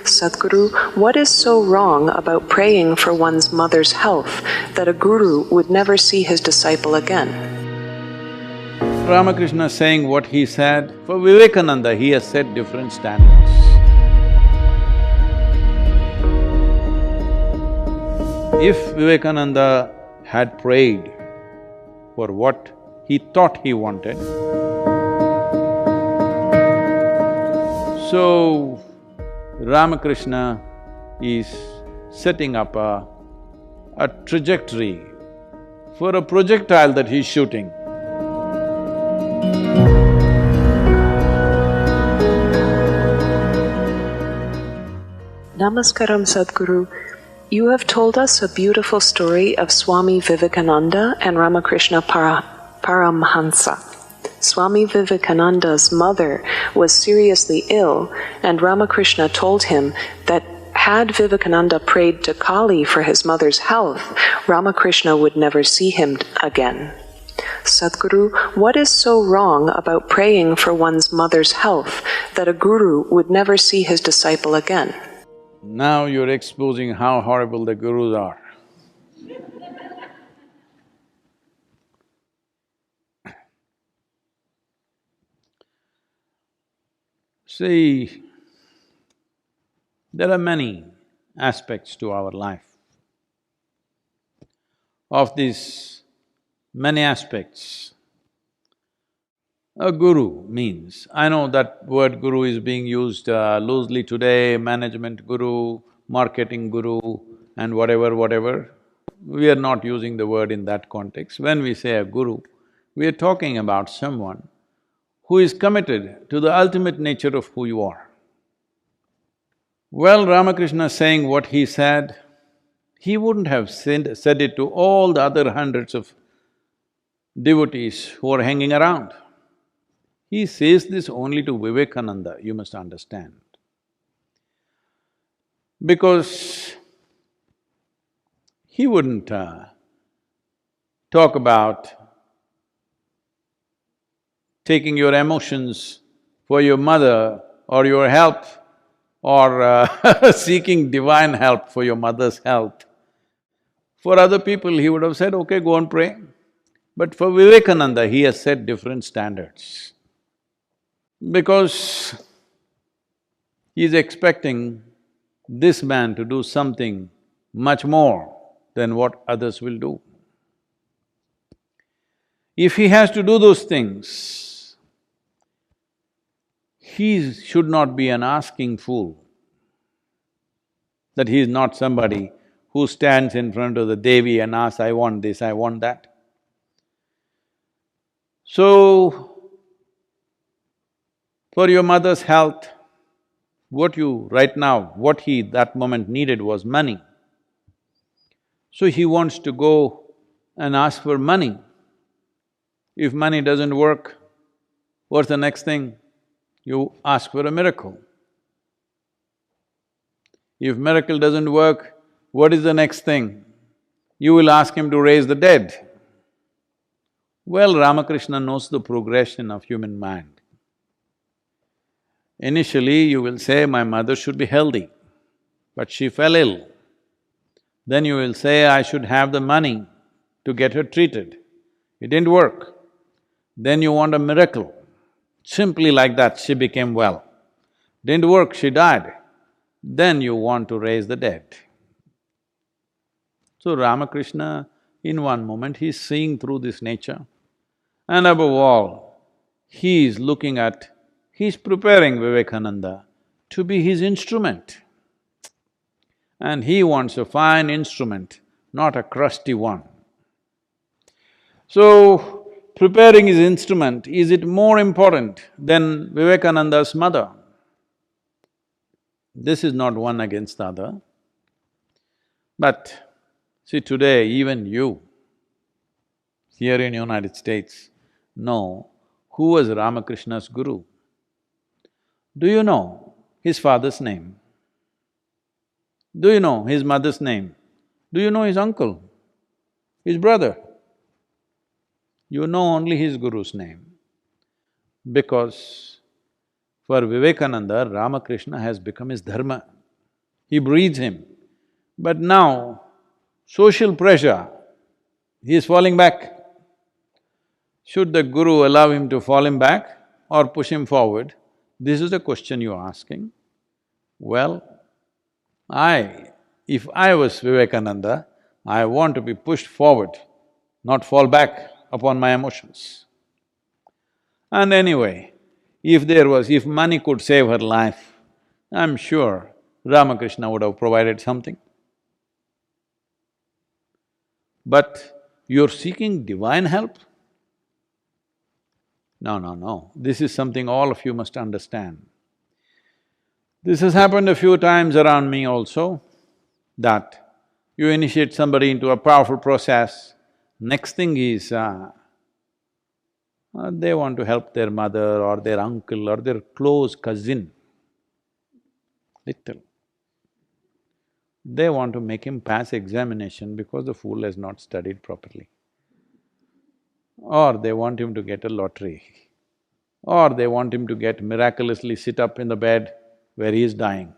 Sadhguru, what is so wrong about praying for one's mother's health that a guru would never see his disciple again? Ramakrishna saying what he said, for Vivekananda he has set different standards. If Vivekananda had prayed for what he thought he wanted, so Ramakrishna is setting up a trajectory for a projectile that he's shooting. Namaskaram, Sadhguru. You have told us a beautiful story of Swami Vivekananda and Ramakrishna Paramhansa. Swami Vivekananda's mother was seriously ill, and Ramakrishna told him that had Vivekananda prayed to Kali for his mother's health, Ramakrishna would never see him again. Sadhguru, what is so wrong about praying for one's mother's health that a guru would never see his disciple again? Now you're exposing how horrible the gurus are. See, there are many aspects to our life. Of these many aspects, a guru means, I know that word guru is being used loosely today, management guru, marketing guru and whatever. We are not using the word in that context. When we say a guru, we are talking about someone who is committed to the ultimate nature of who you are. Well, Ramakrishna saying what he said, he wouldn't have said it to all the other hundreds of devotees who are hanging around. He says this only to Vivekananda, you must understand. Because he wouldn't talk about taking your emotions for your mother or your help or seeking divine help for your mother's health. For other people, he would have said, okay, go and pray. But for Vivekananda, he has set different standards. Because he is expecting this man to do something much more than what others will do. If he has to do those things, he should not be an asking fool, that he is not somebody who stands in front of the Devi and asks, I want this, I want that. So, for your mother's health, what he that moment needed was money. So he wants to go and ask for money. If money doesn't work, what's the next thing? You ask for a miracle. If miracle doesn't work, what is the next thing? You will ask him to raise the dead. Well, Ramakrishna knows the progression of human mind. Initially, you will say, my mother should be healthy, but she fell ill. Then you will say, I should have the money to get her treated. It didn't work. Then you want a miracle. Simply like that, she became well. Didn't work, she died. Then you want to raise the dead. So Ramakrishna, in one moment, he's seeing through this nature. And above all, he is looking at… he's preparing Vivekananda to be his instrument. And he wants a fine instrument, not a crusty one. So, preparing his instrument, is it more important than Vivekananda's mother? This is not one against the other. But see, today even you, here in United States, know who was Ramakrishna's guru. Do you know his father's name? Do you know his mother's name? Do you know his uncle, his brother? You know only his guru's name. Because for Vivekananda, Ramakrishna has become his dharma. he breathes him. But now, social pressure, he is falling back. Should the guru allow him to fall him back or push him forward? This is the question you're asking. Well, if I was Vivekananda, I want to be pushed forward, not fall back upon my emotions. And anyway, if money could save her life, I'm sure Ramakrishna would have provided something. But you're seeking divine help? No, this is something all of you must understand. This has happened a few times around me also, that you initiate somebody into a powerful process, next thing is, they want to help their mother or their uncle or their close cousin, little. They want to make him pass examination because the fool has not studied properly. Or they want him to get a lottery. Or they want him to get miraculously sit up in the bed where he is dying.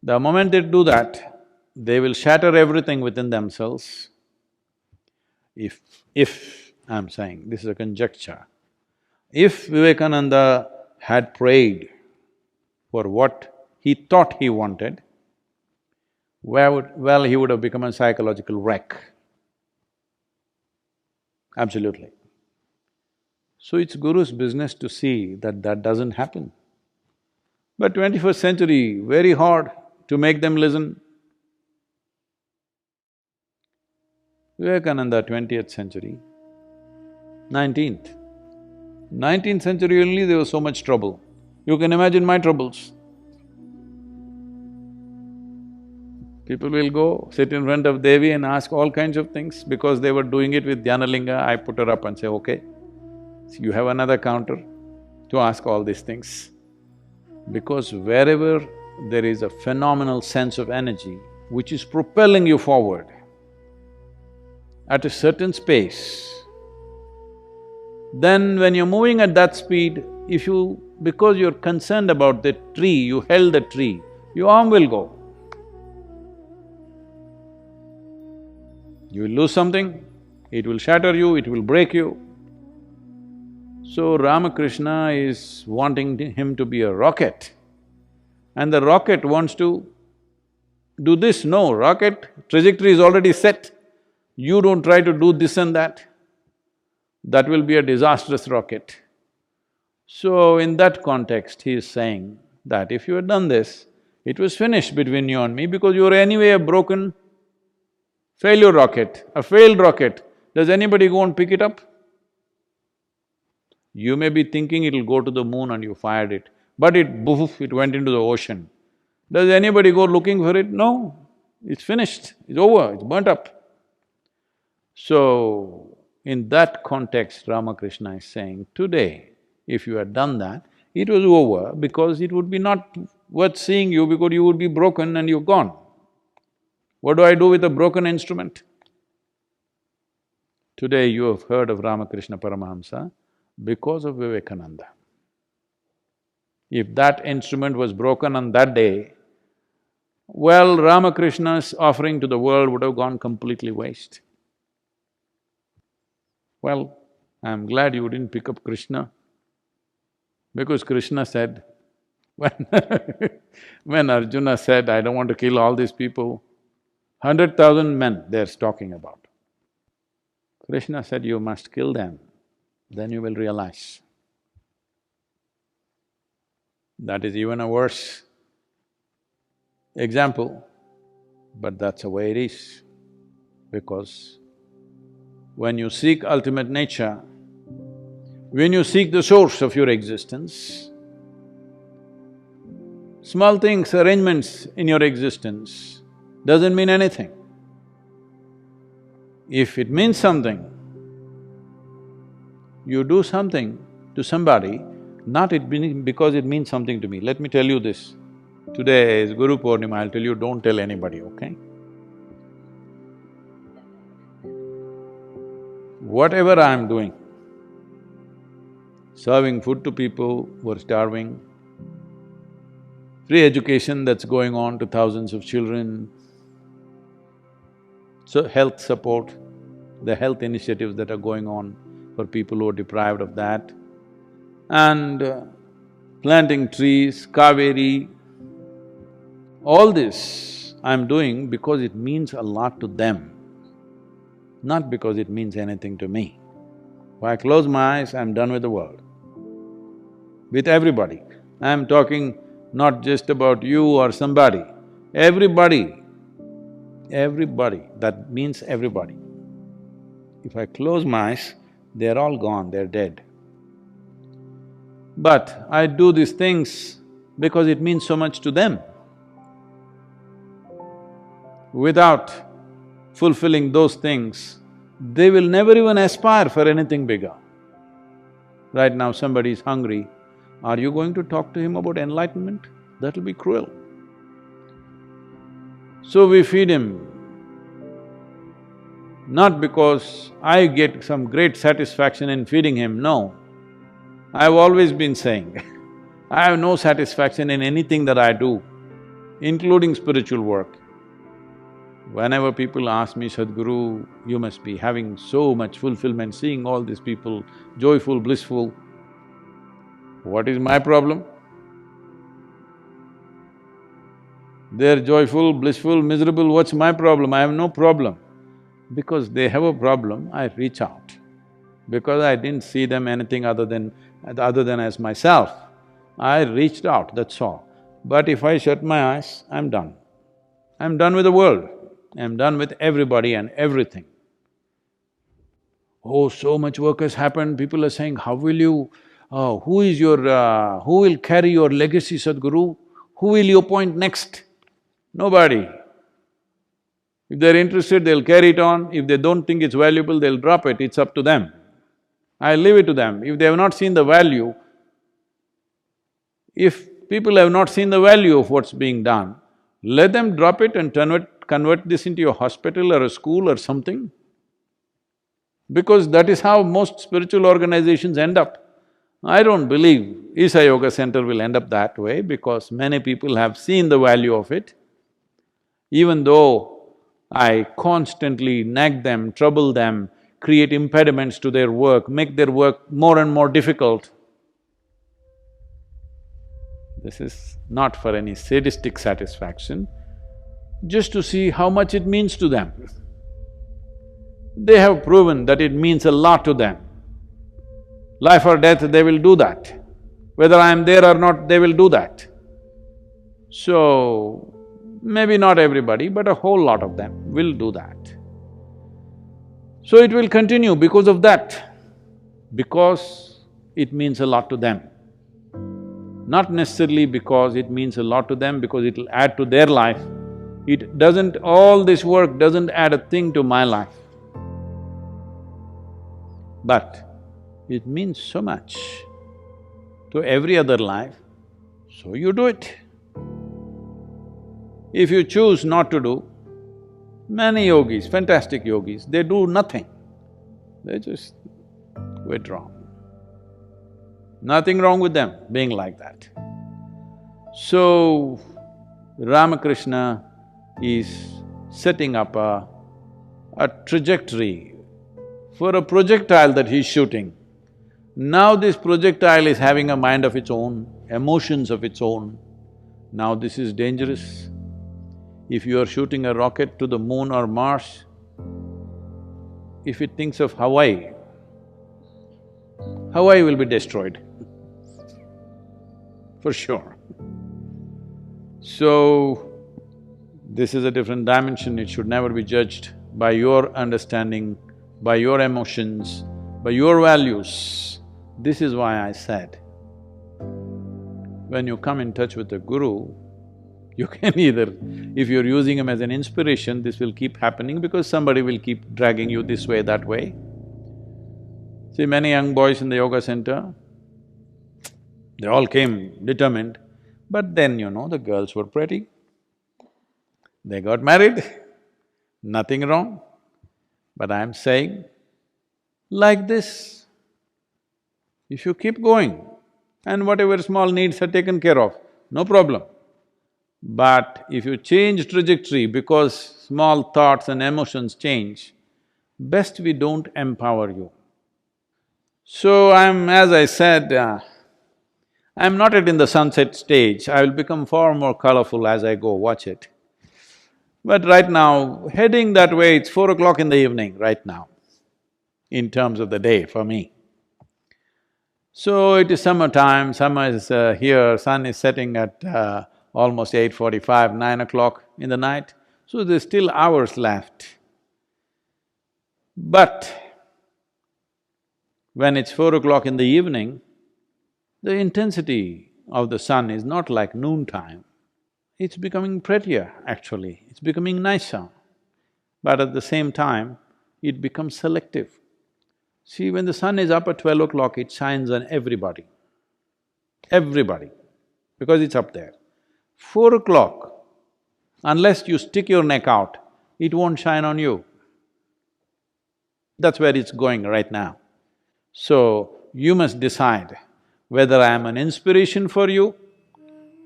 The moment they do that, they will shatter everything within themselves. If, I'm saying, this is a conjecture, if Vivekananda had prayed for what he thought he wanted, well, he would have become a psychological wreck. Absolutely. So it's Guru's business to see that that doesn't happen. But 21st century, very hard to make them listen. Vivekananda, 20th century, 19th. 19th century only there was so much trouble. You can imagine my troubles. People will go, sit in front of Devi and ask all kinds of things. Because they were doing it with Dhyanalinga, I put her up and say, okay, so you have another counter to ask all these things. Because wherever there is a phenomenal sense of energy which is propelling you forward, at a certain space, then when you're moving at that speed, because you're concerned about the tree, you held the tree, your arm will go. You will lose something, it will shatter you, it will break you. So Ramakrishna is wanting him to be a rocket, and the rocket wants to do this. No, rocket trajectory is already set. You don't try to do this and that. That will be a disastrous rocket. So in that context, he is saying that if you had done this, it was finished between you and me because you were anyway a broken failure rocket, a failed rocket. Does anybody go and pick it up? You may be thinking it'll go to the moon and you fired it, but it went into the ocean. Does anybody go looking for it? No, it's finished, it's over, it's burnt up. So, in that context, Ramakrishna is saying, today, if you had done that, it was over because it would be not worth seeing you because you would be broken and you're gone. What do I do with a broken instrument? Today you have heard of Ramakrishna Paramahamsa because of Vivekananda. If that instrument was broken on that day, well, Ramakrishna's offering to the world would have gone completely waste. Well, I'm glad you didn't pick up Krishna, because Krishna said, when Arjuna said, I don't want to kill all these people, 100,000 men they're talking about. Krishna said, you must kill them, then you will realize. That is even a worse example, but that's the way it is. Because when you seek ultimate nature, when you seek the source of your existence, small things, arrangements in your existence doesn't mean anything. If it means something, you do something to somebody, not because it means something to me. Let me tell you this, today is Guru Purnima, I'll tell you, don't tell anybody, okay? Whatever I'm doing, serving food to people who are starving, free education that's going on to thousands of children, so health support, the health initiatives that are going on for people who are deprived of that, and planting trees, Kaveri, all this I'm doing because it means a lot to them, not because it means anything to me. If I close my eyes, I'm done with the world, with everybody. I'm talking not just about you or somebody, everybody, everybody, that means everybody. If I close my eyes, they're all gone, they're dead. But I do these things because it means so much to them. Without fulfilling those things, they will never even aspire for anything bigger. Right now somebody is hungry, are you going to talk to him about enlightenment? That'll be cruel. So we feed him, not because I get some great satisfaction in feeding him, no. I've always been saying, I have no satisfaction in anything that I do, including spiritual work. Whenever people ask me, Sadhguru, you must be having so much fulfillment seeing all these people joyful, blissful. What is my problem? They're joyful, blissful, miserable, what's my problem? I have no problem. Because they have a problem, I reach out. Because I didn't see them anything other than as myself, I reached out, that's all. But if I shut my eyes, I'm done. I'm done with the world. I'm done with everybody and everything. Oh, so much work has happened, people are saying, how will you… who will carry your legacy, Sadhguru? Who will you appoint next? Nobody. If they're interested, they'll carry it on. If they don't think it's valuable, they'll drop it, it's up to them. I leave it to them. If they have not seen the value, if people have not seen the value of what's being done, let them drop it and convert this into a hospital or a school or something. Because that is how most spiritual organizations end up. I don't believe Isha Yoga Center will end up that way because many people have seen the value of it. Even though I constantly nag them, trouble them, create impediments to their work, make their work more and more difficult. This is not for any sadistic satisfaction, just to see how much it means to them. They have proven that it means a lot to them. Life or death, they will do that. Whether I am there or not, they will do that. So, maybe not everybody, but a whole lot of them will do that. So it will continue because of that, because it means a lot to them. Not necessarily because it means a lot to them, because it'll add to their life. It doesn't… all this work doesn't add a thing to my life. But it means so much to every other life, so you do it. If you choose not to do, many yogis, fantastic yogis, they do nothing, they just withdraw. Nothing wrong with them being like that. So, Ramakrishna is setting up a trajectory for a projectile that he's shooting. Now this projectile is having a mind of its own, emotions of its own. Now this is dangerous. If you are shooting a rocket to the moon or Mars, if it thinks of Hawaii, Hawaii will be destroyed, for sure. So, this is a different dimension, it should never be judged by your understanding, by your emotions, by your values. This is why I said, when you come in touch with a guru, you can either… if you're using him as an inspiration, this will keep happening because somebody will keep dragging you this way, that way. See, many young boys in the yoga center, they all came determined, but then, the girls were pretty. They got married, nothing wrong. But I'm saying, like this, if you keep going and whatever small needs are taken care of, no problem. But if you change trajectory because small thoughts and emotions change, best we don't empower you. So as I said, I'm not yet in the sunset stage, I will become far more colorful as I go, watch it. But right now, heading that way, it's 4 o'clock in the evening right now, in terms of the day for me. So it is summertime, summer is here, sun is setting at almost 8:45, 9 o'clock in the night, so there's still hours left. But when it's 4 o'clock in the evening, the intensity of the sun is not like noontime. It's becoming prettier, actually, it's becoming nicer. But at the same time, it becomes selective. See, when the sun is up at 12 o'clock, it shines on everybody, because it's up there. 4 o'clock, unless you stick your neck out, it won't shine on you. That's where it's going right now. So, you must decide whether I am an inspiration for you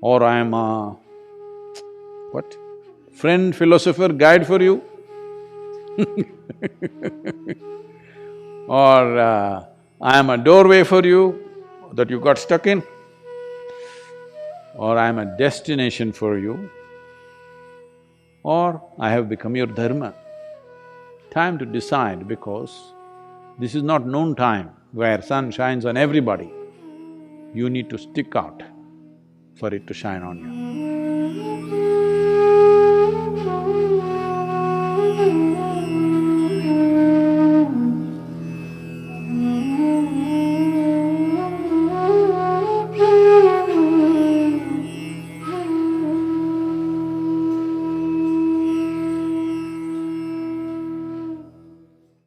or I am a… what? Friend, philosopher, guide for you or I am a doorway for you that you got stuck in, or I am a destination for you, or I have become your dharma. Time to decide, because this is not noon time where sun shines on everybody. You need to stick out for it to shine on you.